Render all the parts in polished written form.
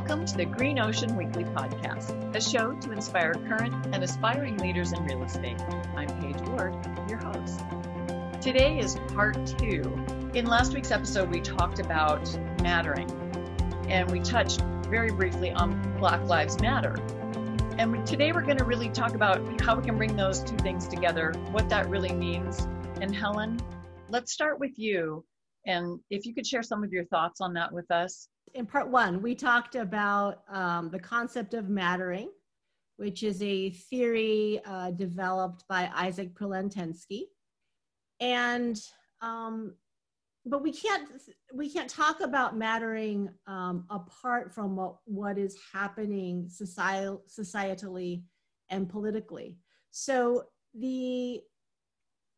Welcome to the Green Ocean Weekly Podcast, a show to inspire current and aspiring leaders in real estate. I'm Paige Ward, your host. Today is part 2. In last week's episode, we talked about mattering, and we touched very briefly on Black Lives Matter. And today we're going to really talk about how we can bring those two things together, what that really means. And Helen, let's start with you. And if you could share some of your thoughts on that with us. In part 1, we talked about the concept of mattering, which is a theory developed by Isaac Prelentensky. And but we can't talk about mattering apart from what is happening societally and politically. So the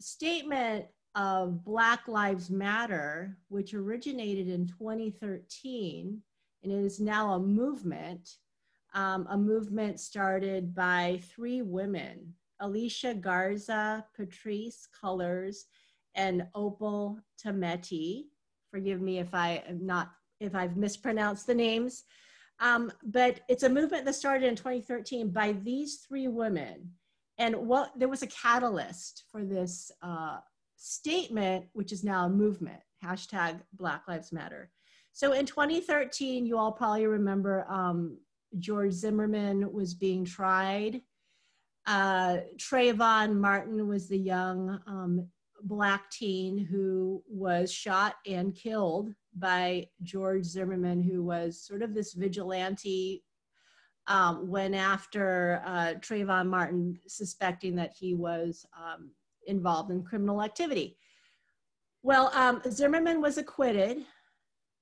statement of Black Lives Matter, which originated in 2013, and it is now a movement started by 3 women, Alicia Garza, Patrice Cullors, and Opal Tometi. Forgive me if I've mispronounced the names. But it's a movement that started in 2013 by these 3 women. And there was a catalyst for this statement, which is now a movement, hashtag Black Lives Matter. So in 2013, you all probably remember George Zimmerman was being tried. Trayvon Martin was the young Black teen who was shot and killed by George Zimmerman, who was sort of this vigilante, went after Trayvon Martin, suspecting that he was involved in criminal activity. Well, Zimmerman was acquitted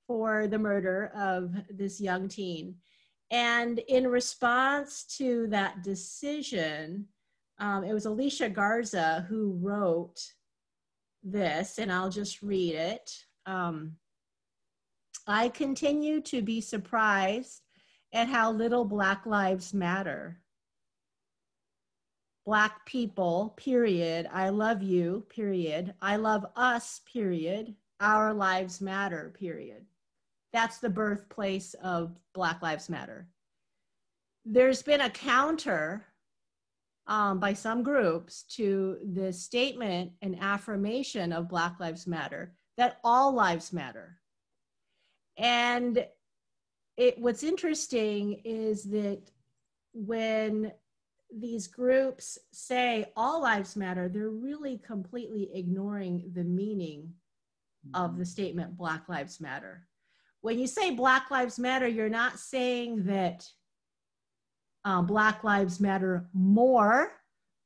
for the murder of this young teen. And in response to that decision, it was Alicia Garza who wrote this, and I'll just read it. I continue to be surprised at how little Black lives matter. Black people, period. I love you, period. I love us, period. Our lives matter, period. That's the birthplace of Black Lives Matter. There's been a counter by some groups to this statement and affirmation of Black Lives Matter, that all lives matter. And what's interesting is that when these groups say all lives matter, they're really completely ignoring the meaning of the statement Black Lives Matter. When you say Black Lives Matter, you're not saying that Black lives matter more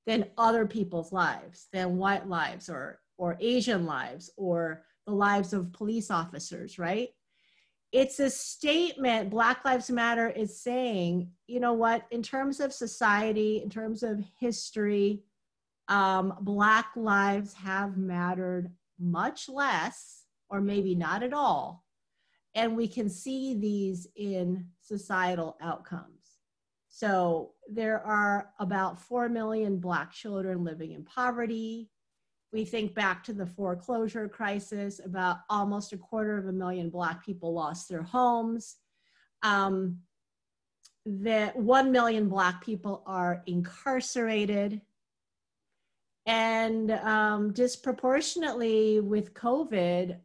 than other people's lives, than white lives or Asian lives or the lives of police officers, right? It's a statement. Black Lives Matter is saying, you know what, in terms of society, in terms of history, Black lives have mattered much less, or maybe not at all. And we can see these in societal outcomes. So there are about 4 million Black children living in poverty. We think back to the foreclosure crisis, about almost 250,000 Black people lost their homes. That 1 million Black people are incarcerated. And disproportionately with COVID,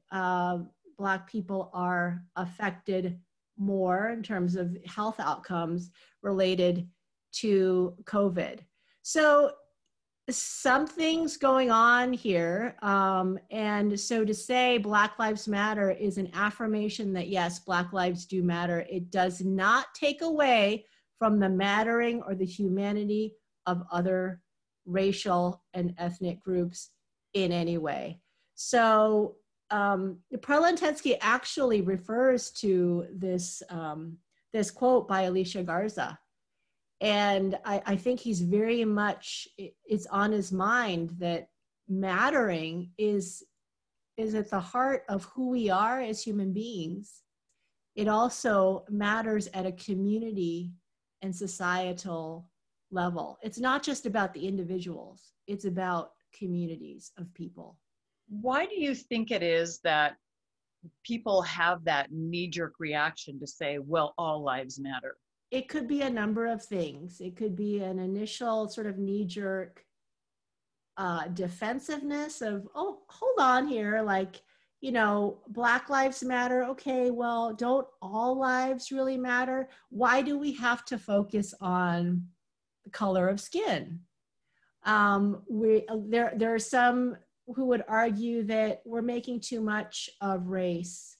Black people are affected more in terms of health outcomes related to COVID. So something's going on here. And so to say Black Lives Matter is an affirmation that yes, Black lives do matter. It does not take away from the mattering or the humanity of other racial and ethnic groups in any way. So Prelentensky actually refers to this, this quote by Alicia Garza. And I think he's very much, it's on his mind that mattering is at the heart of who we are as human beings. It also matters at a community and societal level. It's not just about the individuals, it's about communities of people. Why do you think it is that people have that knee-jerk reaction to say, well, all lives matter? It could be a number of things. It could be an initial sort of knee-jerk defensiveness of, oh, hold on here, like, you know, Black Lives Matter. Okay, well, don't all lives really matter? Why do we have to focus on the color of skin? There are some who would argue that we're making too much of race,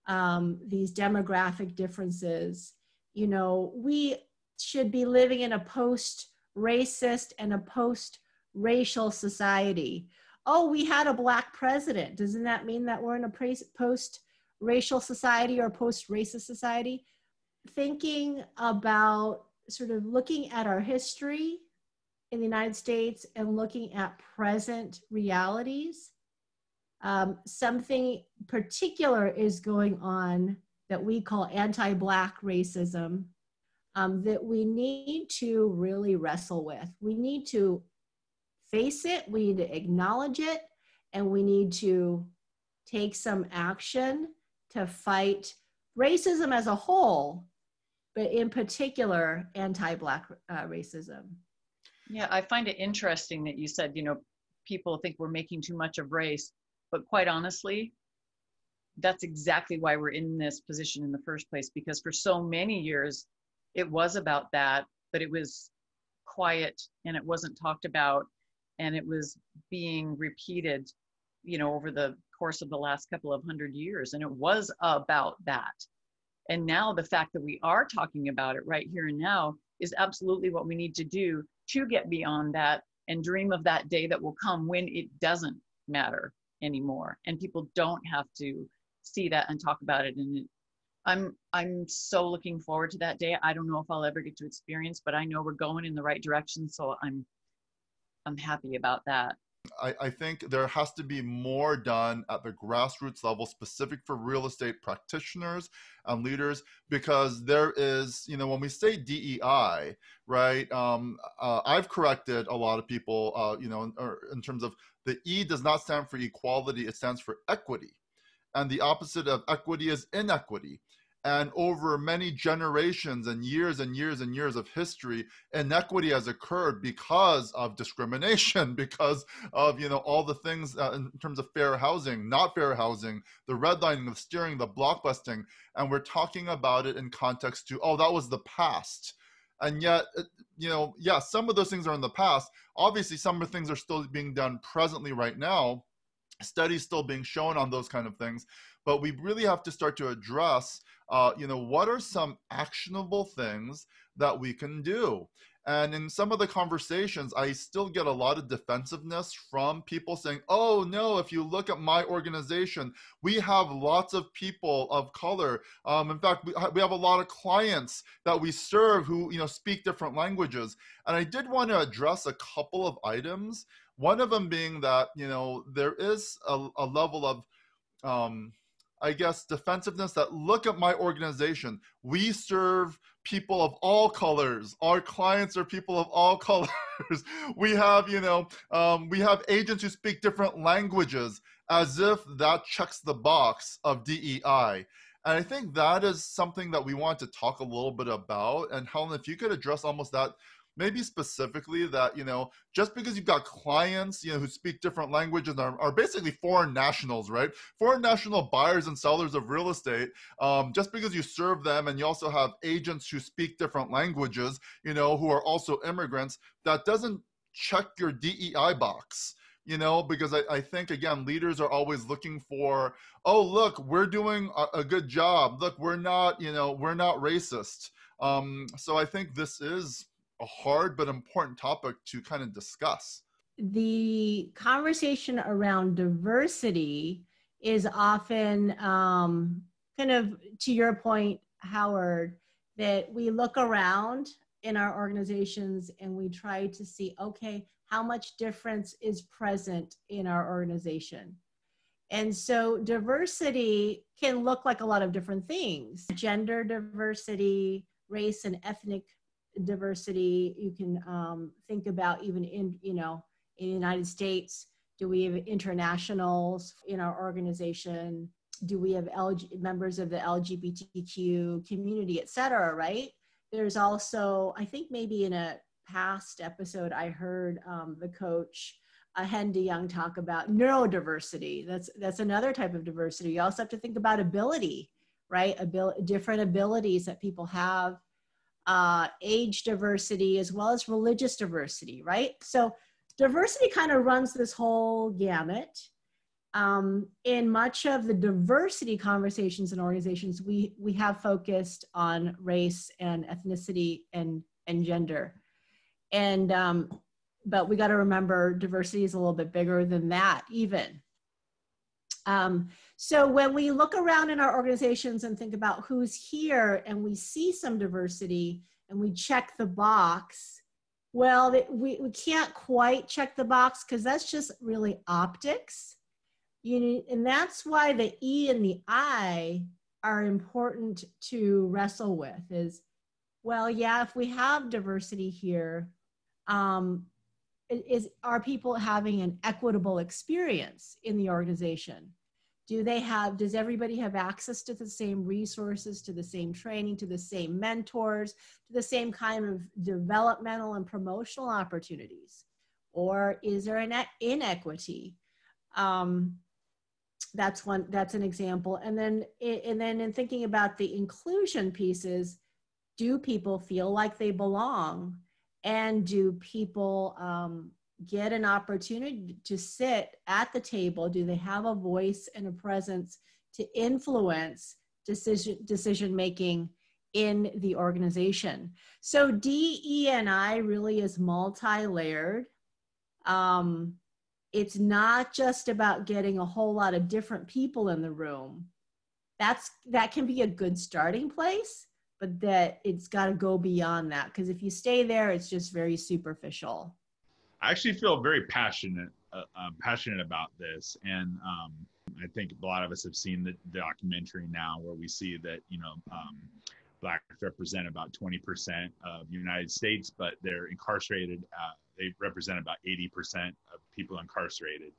these demographic differences. You know, we should be living in a post-racist and a post-racial society. Oh, we had a Black president. Doesn't that mean that we're in a post-racial society or post-racist society? Thinking about sort of looking at our history in the United States and looking at present realities. Something particular is going on that we call anti-Black racism, that we need to really wrestle with. We need to face it, we need to acknowledge it, and we need to take some action to fight racism as a whole, but in particular, anti-Black racism. Yeah, I find it interesting that you said, you know, people think we're making too much of race, but quite honestly, that's exactly why we're in this position in the first place, because for so many years, it was about that, but it was quiet and it wasn't talked about, and it was being repeated, you know, over the course of the last couple of 100 years, and it was about that. And now the fact that we are talking about it right here and now is absolutely what we need to do to get beyond that and dream of that day that will come when it doesn't matter anymore and people don't have to see that and talk about it. And I'm so looking forward to that day. I don't know if I'll ever get to experience, but I know we're going in the right direction, so I'm happy about that. I think there has to be more done at the grassroots level, specific for real estate practitioners and leaders, because there is, you know, when we say DEI, right, I've corrected a lot of people, you know, in terms of the E does not stand for equality, it stands for equity. And the opposite of equity is inequity. And over many generations and years and years and years of history, inequity has occurred because of discrimination, because of, you know, all the things in terms of fair housing, not fair housing, the redlining, the steering, the blockbusting. And we're talking about it in context to, oh, that was the past. And yet, you know, yeah, some of those things are in the past. Obviously, some of the things are still being done presently right now. Studies still being shown on those kind of things. But we really have to start to address, you know, what are some actionable things that we can do? And in some of the conversations, I still get a lot of defensiveness from people saying, oh, no, if you look at my organization, we have lots of people of color. In fact, we have a lot of clients that we serve who, you know, speak different languages. And I did want to address a couple of items. One of them being that, you know, there is a level of, I guess, defensiveness that look at my organization. We serve people of all colors. Our clients are people of all colors. We have, you know, we have agents who speak different languages, as if that checks the box of DEI. And I think that is something that we want to talk a little bit about. And Helen, if you could address almost that, maybe specifically that, you know, just because you've got clients, you know, who speak different languages and are basically foreign nationals, right? Foreign national buyers and sellers of real estate, just because you serve them and you also have agents who speak different languages, you know, who are also immigrants, that doesn't check your DEI box. You know, because I think, again, leaders are always looking for, oh, look, we're doing a good job. Look, we're not, you know, we're not racist. So I think this is a hard but important topic to kind of discuss. The conversation around diversity is often kind of, to your point, Howard, that we look around in our organizations and we try to see, okay, how much difference is present in our organization? And so diversity can look like a lot of different things. Gender diversity, race and ethnic diversity. You can think about even in, you know, in the United States, do we have internationals in our organization? Do we have members of the LGBTQ community, et cetera, right? There's also, I think maybe in a past episode, I heard the coach, Helen Chung, talk about neurodiversity. That's another type of diversity. You also have to think about ability, right? Different abilities that people have, age diversity, as well as religious diversity, right? So diversity kind of runs this whole gamut. In much of the diversity conversations and organizations, we have focused on race and ethnicity and gender. And, but we got to remember diversity is a little bit bigger than that even. So when we look around in our organizations and think about who's here and we see some diversity and we check the box, well, we can't quite check the box because that's just really optics. And that's why the E and the I are important to wrestle with is, well, yeah, if we have diversity here, are people having an equitable experience in the organization? Does everybody have access to the same resources, to the same training, to the same mentors, to the same kind of developmental and promotional opportunities? Or is there an inequity? That's an example. And then in thinking about the inclusion pieces, do people feel like they belong? And do people get an opportunity to sit at the table? Do they have a voice and a presence to influence decision making in the organization? So DE&I really is multi-layered. It's not just about getting a whole lot of different people in the room. That can be a good starting place, but that it's got to go beyond that, because if you stay there, it's just very superficial. I actually feel very passionate about this, and I think a lot of us have seen the documentary now, where we see that Blacks represent about 20% of the United States, but they're incarcerated. They represent about 80% of people incarcerated,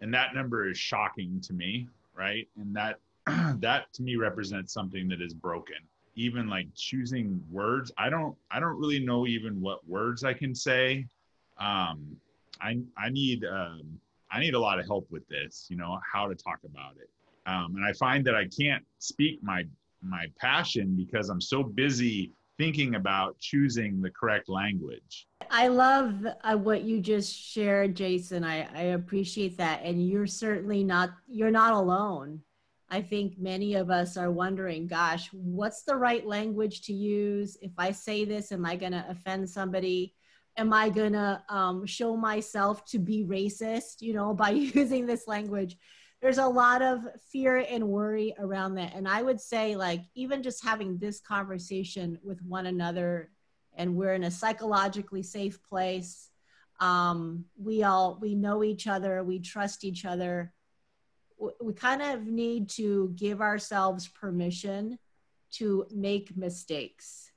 and that number is shocking to me, right? And that to me represents something that is broken. Even like choosing words, I don't really know even what words I can say. I need a lot of help with this, how to talk about it. And I find that I can't speak my passion because I'm so busy thinking about choosing the correct language. I love what you just shared, Jason. I appreciate that. And you're not alone. I think many of us are wondering, gosh, what's the right language to use? If I say this, am I going to offend somebody? Am I going to show myself to be racist, by using this language? There's a lot of fear and worry around that. And I would say, like, even just having this conversation with one another, and we're in a psychologically safe place. We know each other, we trust each other. We kind of need to give ourselves permission to make mistakes.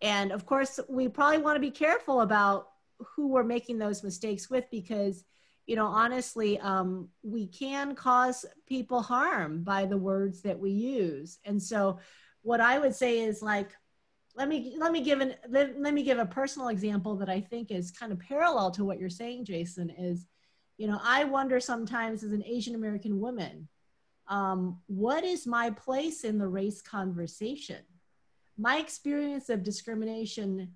And of course, we probably want to be careful about who we're making those mistakes with, because, honestly, we can cause people harm by the words that we use. And so what I would say is, like, let me give a personal example that I think is kind of parallel to what you're saying, Jason, is, I wonder sometimes as an Asian American woman, what is my place in the race conversation? My experience of discrimination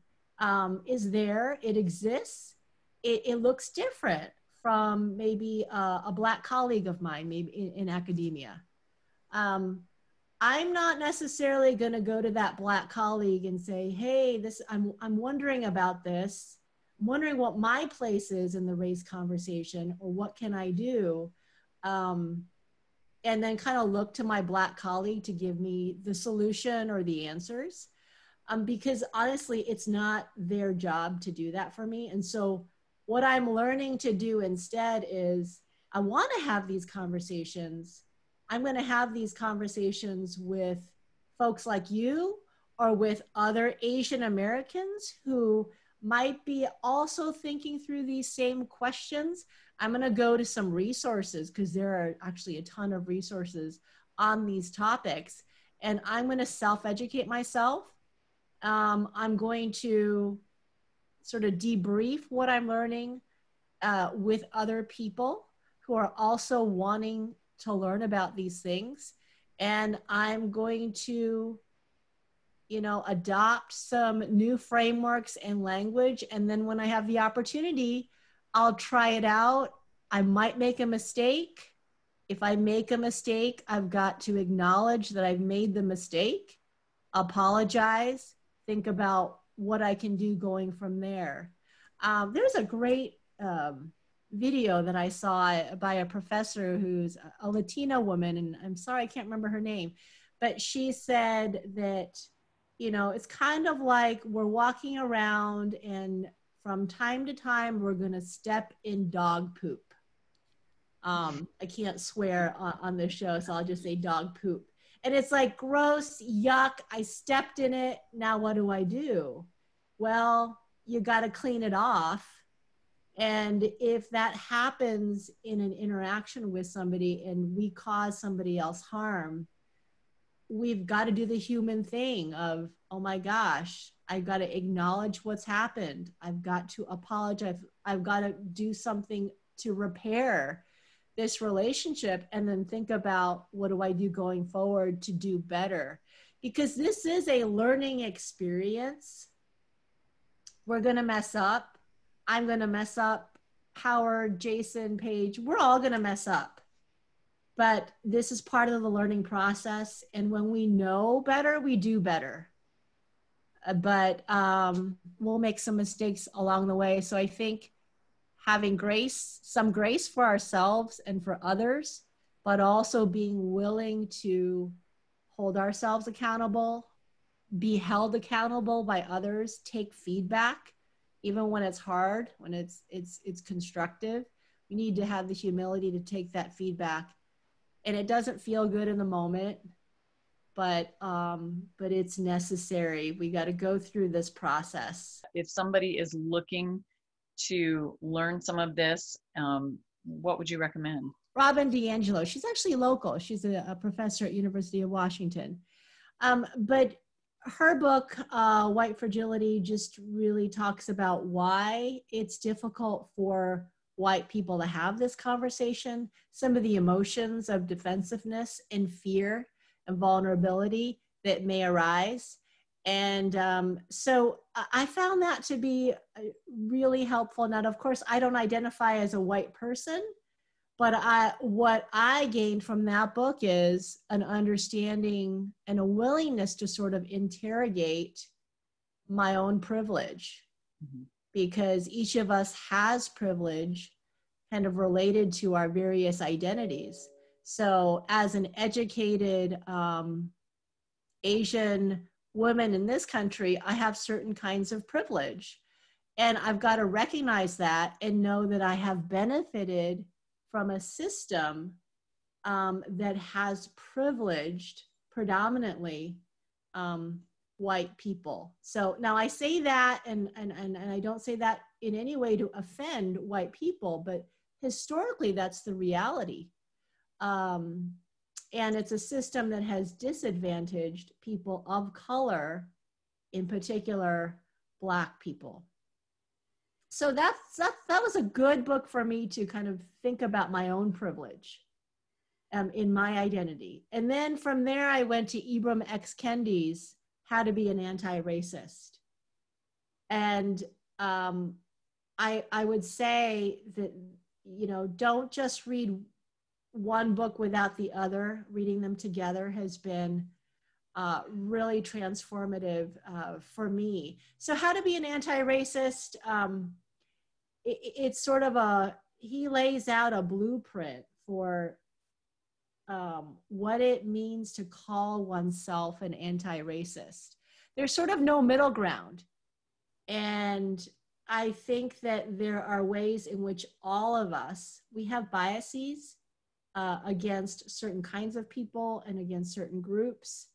is there, it exists. It looks different from maybe a Black colleague of mine, maybe in academia. I'm not necessarily going to go to that Black colleague and say, hey, I'm wondering about this. I'm wondering what my place is in the race conversation, or what can I do? And then kind of look to my Black colleague to give me the solution or the answers. Because honestly, it's not their job to do that for me. And so what I'm learning to do instead is, I want to have these conversations. I'm going to have these conversations with folks like you, or with other Asian Americans who might be also thinking through these same questions. I'm going to go to some resources, because there are actually a ton of resources on these topics. And I'm going to self-educate myself. I'm going to sort of debrief what I'm learning with other people who are also wanting to learn about these things. And I'm going to, adopt some new frameworks and language. And then when I have the opportunity, I'll try it out. I might make a mistake. If I make a mistake, I've got to acknowledge that I've made the mistake, apologize, think about what I can do going from there. There's a great video that I saw by a professor who's a Latina woman, and I'm sorry, I can't remember her name, but she said that, it's kind of like we're walking around and from time to time, we're going to step in dog poop. I can't swear on this show, so I'll just say dog poop. And it's like gross, yuck, I stepped in it. Now what do I do? Well, you got to clean it off. And if that happens in an interaction with somebody and we cause somebody else harm, we've got to do the human thing of, oh my gosh, I've got to acknowledge what's happened. I've got to apologize. I've got to do something to repair this relationship, and then think about what do I do going forward to do better? Because this is a learning experience. We're going to mess up. I'm going to mess up. Howard, Jason, Paige, we're all going to mess up. But this is part of the learning process. And when we know better, we do better. But we'll make some mistakes along the way. So I think having grace, some grace for ourselves and for others, but also being willing to hold ourselves accountable, be held accountable by others, take feedback, even when it's hard, when it's constructive. We need to have the humility to take that feedback. And it doesn't feel good in the moment, but it's necessary. We got to go through this process. If somebody is looking to learn some of this, what would you recommend? Robin DiAngelo. She's actually local. She's a professor at University of Washington. But her book, White Fragility, just really talks about why it's difficult for white people to have this conversation, some of the emotions of defensiveness and fear and vulnerability that may arise. And so I found that to be really helpful. Now, of course, I don't identify as a white person, but what I gained from that book is an understanding and a willingness to sort of interrogate my own privilege, because each of us has privilege kind of related to our various identities. So as an educated Asian woman in this country, I have certain kinds of privilege. And I've got to recognize that and know that I have benefited from a system that has privileged predominantly white people. So now I say that, and I don't say that in any way to offend white people, but historically that's the reality. And it's a system that has disadvantaged people of color, in particular, Black people. So that was a good book for me to kind of think about my own privilege in my identity. And then from there, I went to Ibram X. Kendi's How to Be an Anti-Racist. And I would say that, don't just read one book without the other. Reading them together has been really transformative for me. So How to Be an Anti-Racist, it's sort of he lays out a blueprint for what it means to call oneself an anti-racist. There's sort of no middle ground. And I think that there are ways in which all of us, we have biases against certain kinds of people and against certain groups.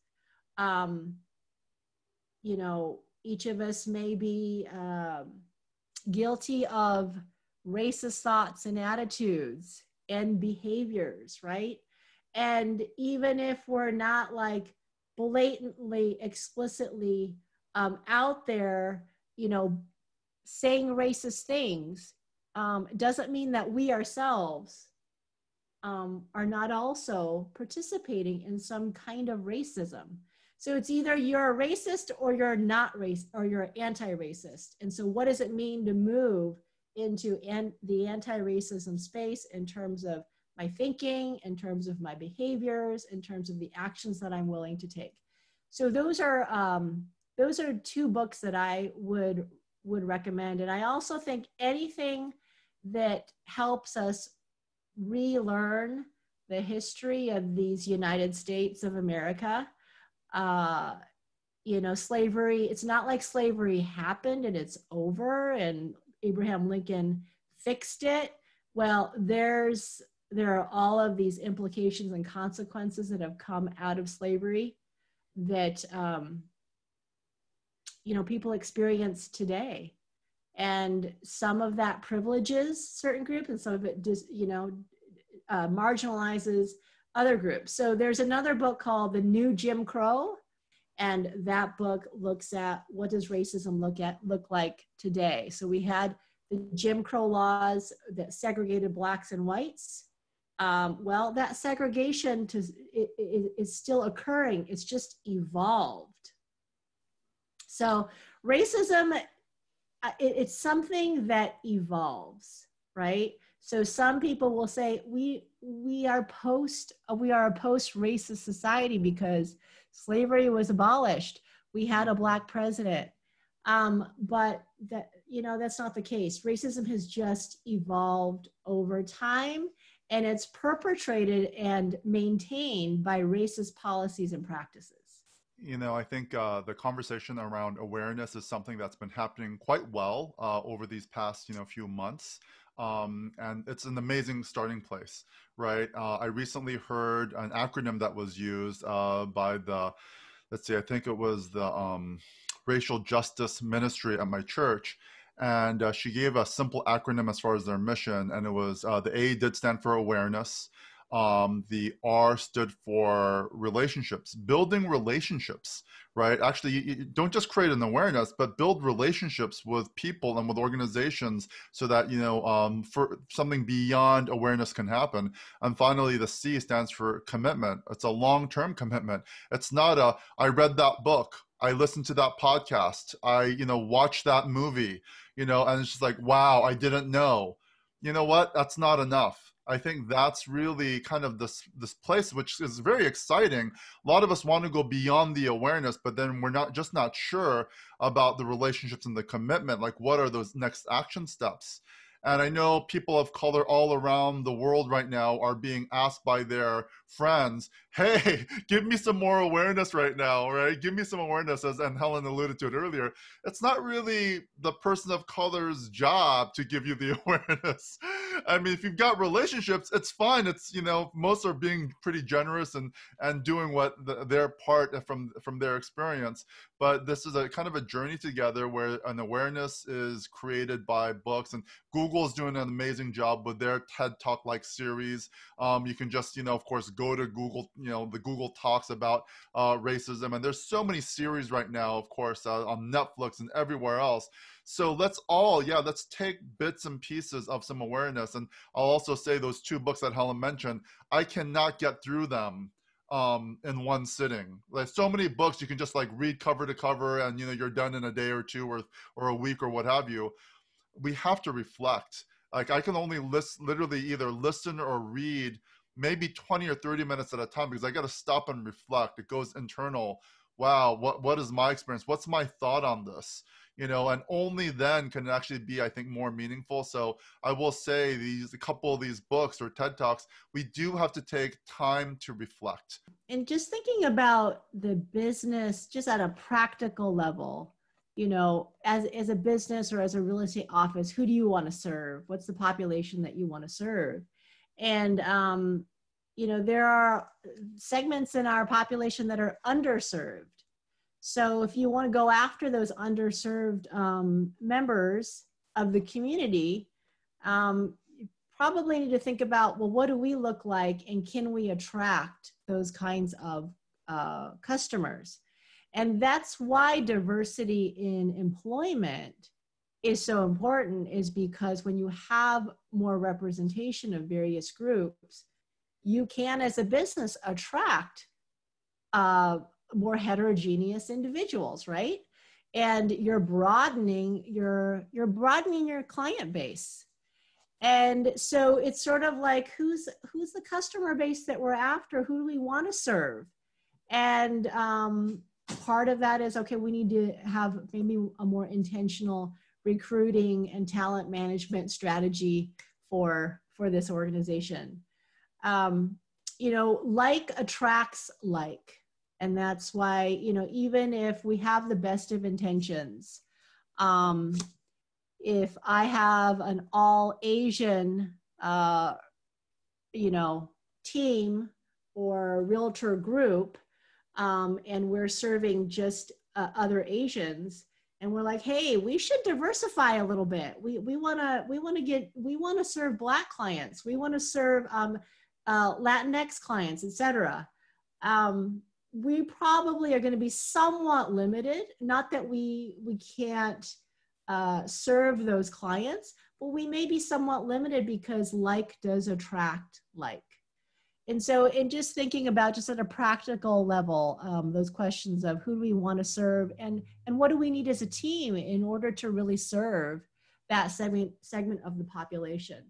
Each of us may be guilty of racist thoughts and attitudes and behaviors, right? And even if we're not like blatantly, explicitly out there, you know, saying racist things, doesn't mean that we ourselves are not also participating in some kind of racism. So it's either you're a racist or you're not racist or you're anti-racist. And so what does it mean to move into the anti-racism space in terms of my thinking, in terms of my behaviors, in terms of the actions that I'm willing to take? So those are two books that I would recommend. And I also think anything that helps us relearn the history of these United States of America. You know, slavery, it's not like slavery happened and it's over and Abraham Lincoln fixed it. Well, there are all of these implications and consequences that have come out of slavery that, you know, people experience today. And some of that privileges certain groups and some of it just, you know, marginalizes other groups. So there's another book called The New Jim Crow. And that book looks at what does racism look like today. So we had the Jim Crow laws that segregated blacks and whites. Well, that segregation is still occurring. It's just evolved. So racism, it's something that evolves, right? So some people will say we are a post-racist society because slavery was abolished. We had a black president, but that, you know, that's not the case. Racism has just evolved over time, and it's perpetrated and maintained by racist policies and practices. You know, I think the conversation around awareness is something that's been happening quite well over these past, you know, few months. And it's an amazing starting place, right? I recently heard an acronym that was used by the, let's see, I think it was the Racial Justice Ministry at my church. And she gave a simple acronym as far as their mission. And it was, the A did stand for awareness. The R stood for relationships, building relationships, right? Actually, you don't just create an awareness, but build relationships with people and with organizations so that, you know, for something beyond awareness can happen. And finally, the C stands for commitment. It's a long-term commitment. It's not a, I read that book, I listened to that podcast, I, you know, watched that movie, you know, and it's just like, wow, I didn't know. You know what? That's not enough. I think that's really kind of this place, which is very exciting. A lot of us want to go beyond the awareness, but then we're not sure about the relationships and the commitment. Like, what are those next action steps? And I know people of color all around the world right now are being asked by their friends, hey, give me some more awareness right now, right? Give me some awareness, and Helen alluded to it earlier. It's not really the person of color's job to give you the awareness. I mean, if you've got relationships, it's fine. It's, you know, most are being pretty generous and doing what their part from their experience. But this is a kind of a journey together where an awareness is created by books, and Google is doing an amazing job with their TED Talk like series. You can just, you know, of course, go to Google, you know, the Google Talks about racism. And there's so many series right now, of course, on Netflix and everywhere else. So let's take bits and pieces of some awareness. And I'll also say those two books that Helen mentioned, I cannot get through them in one sitting. Like, so many books you can just like read cover to cover and, you know, you're done in a day or two or a week or what have you. We have to reflect. Like, I can only literally either listen or read maybe 20 or 30 minutes at a time because I got to stop and reflect. It goes internal. Wow, what is my experience? What's my thought on this? You know, and only then can it actually be, I think, more meaningful. So I will say a couple of these books or TED Talks, we do have to take time to reflect. And just thinking about the business, just at a practical level, you know, as a business or as a real estate office, who do you want to serve? What's the population that you want to serve? And, you know, there are segments in our population that are underserved. So if you want to go after those underserved members of the community, probably need to think about, well, what do we look like, and can we attract those kinds of customers? And that's why diversity in employment is so important, is because when you have more representation of various groups, you can, as a business, attract more heterogeneous individuals, right? And you're broadening your client base. And so it's sort of like, who's the customer base that we're after? Who do we want to serve? And part of that is, okay, we need to have maybe a more intentional recruiting and talent management strategy for this organization. You know, like attracts like. And that's why, you know, even if we have the best of intentions, if I have an all Asian, you know, team or realtor group, and we're serving just other Asians, and we're like, hey, we should diversify a little bit. We want to serve Black clients. We want to serve Latinx clients, etc. We probably are going to be somewhat limited. Not that we can't serve those clients, but we may be somewhat limited because like does attract like. And so in just thinking about, just at a practical level, those questions of who do we want to serve, and what do we need as a team in order to really serve that segment of the population.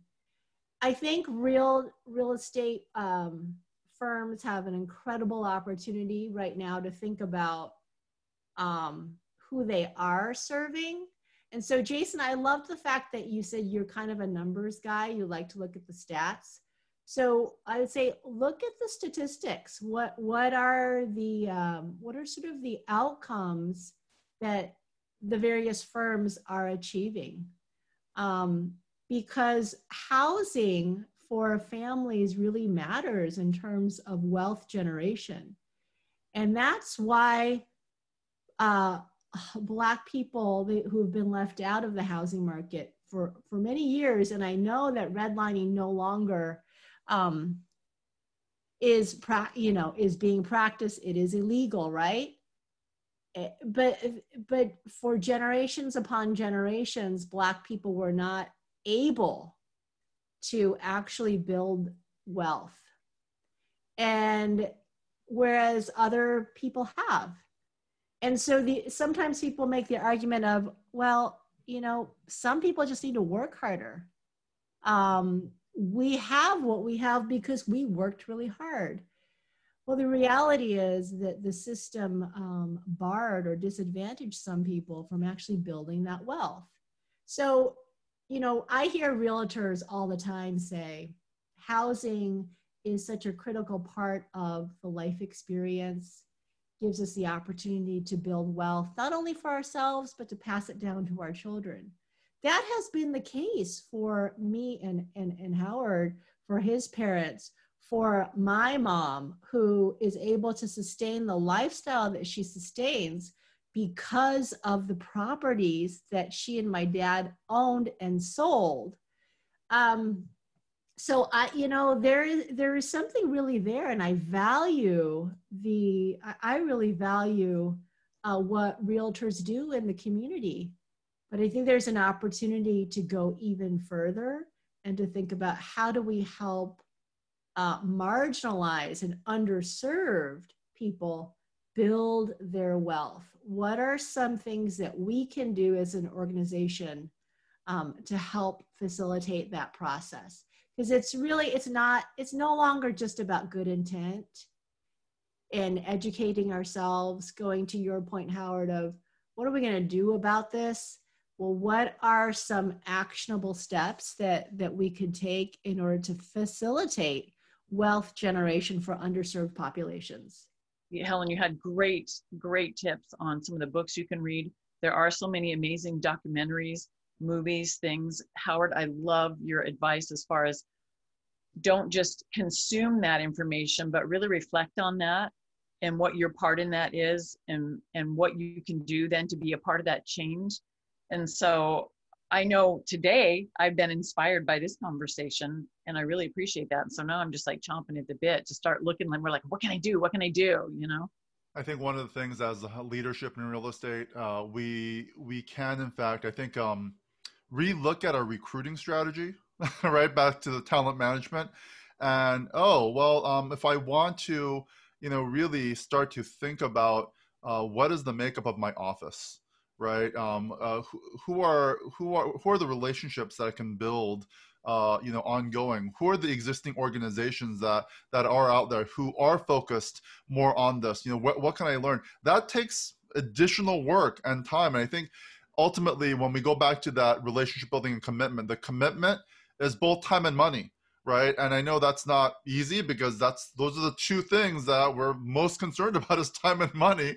I think real estate firms have an incredible opportunity right now to think about who they are serving. And so Jason, I loved the fact that you said you're kind of a numbers guy. You like to look at the stats. So I would say, look at the statistics. What are sort of the outcomes that the various firms are achieving? Because housing for families really matters in terms of wealth generation. And that's why Black people who have been left out of the housing market for many years, and I know that redlining no longer is being practiced. It is illegal, right? But for generations upon generations, Black people were not able to actually build wealth, and whereas other people have. And so sometimes people make the argument of, well, you know, some people just need to work harder. We have what we have because we worked really hard. Well, the reality is that the system barred or disadvantaged some people from actually building that wealth. So, you know, I hear realtors all the time say, housing is such a critical part of the life experience, gives us the opportunity to build wealth, not only for ourselves, but to pass it down to our children. That has been the case for me and Howard, for his parents, for my mom, who is able to sustain the lifestyle that she sustains because of the properties that she and my dad owned and sold. So there is something really there, and I really value what realtors do in the community. But I think there's an opportunity to go even further and to think about, how do we help marginalized and underserved people build their wealth? What are some things that we can do as an organization to help facilitate that process? Because it's no longer just about good intent and educating ourselves, going to your point, Howard, of what are we going to do about this? Well, what are some actionable steps that we could take in order to facilitate wealth generation for underserved populations? Helen, you had great tips on some of the books you can read. There are so many amazing documentaries, movies, things. Howard, I love your advice as far as don't just consume that information, but really reflect on that and what your part in that is, and what you can do then to be a part of that change. And so I know today I've been inspired by this conversation, and I really appreciate that. And so now I'm just like chomping at the bit to start looking, and we're like, what can I do? What can I do? You know? I think one of the things as a leadership in real estate, we can in fact, I think, relook at our recruiting strategy, right back to the talent management, and oh well, if I want to, really start to think about what is the makeup of my office, right? Who are the relationships that I can build, ongoing? Who are the existing organizations that are out there who are focused more on this? What can I learn? That takes additional work and time, and I think ultimately when we go back to that relationship building and commitment, the commitment is both time and money, right? And I know that's not easy because those are the two things that we're most concerned about is time and money.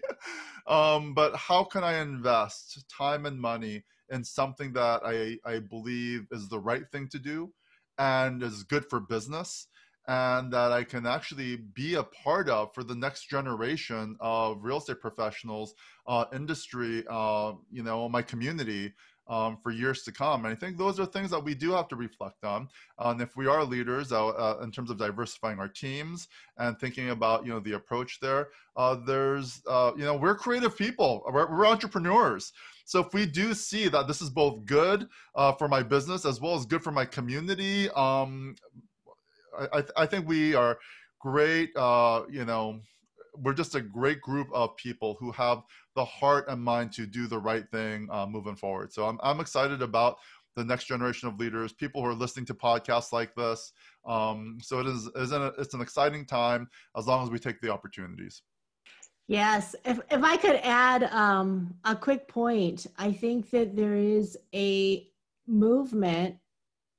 But how can I invest time and money in something that I believe is the right thing to do and is good for business, and that I can actually be a part of for the next generation of real estate professionals, industry, my community, for years to come. And I think those are things that we do have to reflect on. And if we are leaders in terms of diversifying our teams and thinking about, the approach there, we're creative people, we're entrepreneurs. So if we do see that this is both good for my business as well as good for my community, I think we are great. We're just a great group of people who have the heart and mind to do the right thing moving forward. So I'm excited about the next generation of leaders, people who are listening to podcasts like this. So it's an exciting time as long as we take the opportunities. Yes, if I could add a quick point, I think that there is a movement,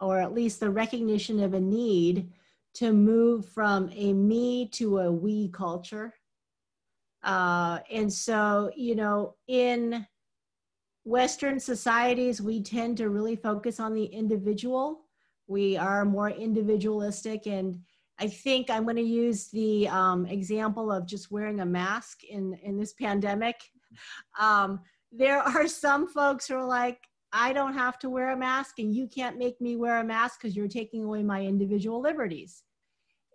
or at least the recognition of a need to move from a me to a we culture. And so, in Western societies, we tend to really focus on the individual. We are more individualistic. And I think I'm going to use the example of just wearing a mask in this pandemic. There are some folks who are like, I don't have to wear a mask and you can't make me wear a mask because you're taking away my individual liberties.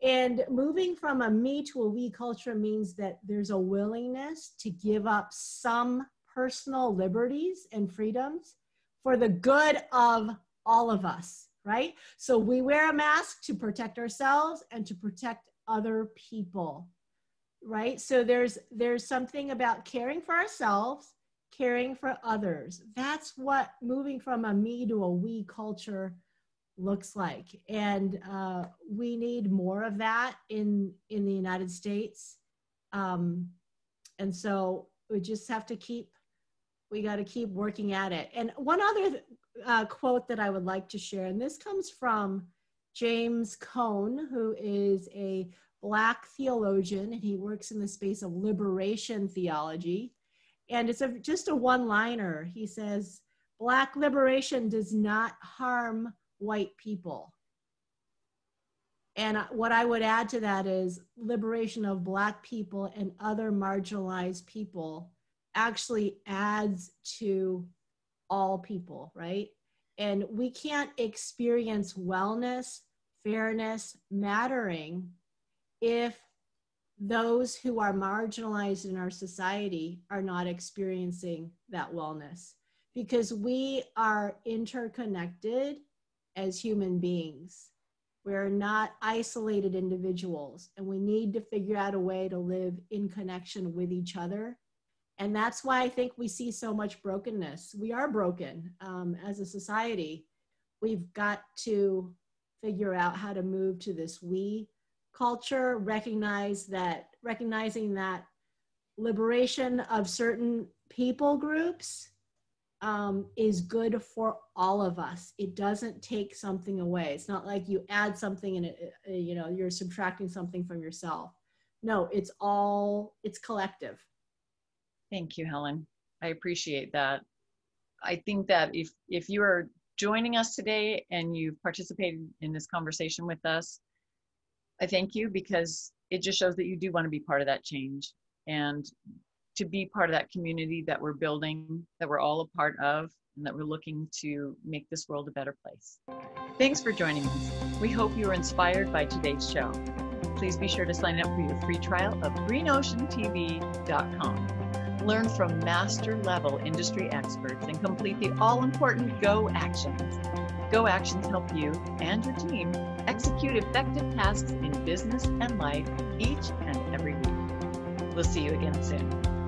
And moving from a me to a we culture means that there's a willingness to give up some personal liberties and freedoms for the good of all of us, right? So we wear a mask to protect ourselves and to protect other people, right? So there's something about caring for ourselves, caring for others. That's what moving from a me to a we culture looks like. And we need more of that in the United States. And so we just have to keep working at it. And one other quote that I would like to share, and this comes from James Cone, who is a Black theologian, and he works in the space of liberation theology. And it's just a one-liner. He says, Black liberation does not harm white people. And what I would add to that is liberation of Black people and other marginalized people actually adds to all people, right? And we can't experience wellness, fairness, mattering if those who are marginalized in our society are not experiencing that wellness, because we are interconnected as human beings. We're not isolated individuals, and we need to figure out a way to live in connection with each other. And that's why I think we see so much brokenness. We are broken as a society. We've got to figure out how to move to this we culture, recognizing that liberation of certain people groups is good for all of us. It doesn't take something away. It's not like you add something and you're subtracting something from yourself. No, it's collective. Thank you, Helen. I appreciate that. I think that if you are joining us today and you've participated in this conversation with us, I thank you, because it just shows that you do want to be part of that change and to be part of that community that we're building, that we're all a part of. and that we're looking to make this world a better place. Thanks for joining us. We hope you are inspired by today's show. Please be sure to sign up for your free trial of greenoceantv.com. Learn from master-level industry experts and complete the all-important Go Actions. Go Actions help you and your team execute effective tasks in business and life each and every week. We'll see you again soon.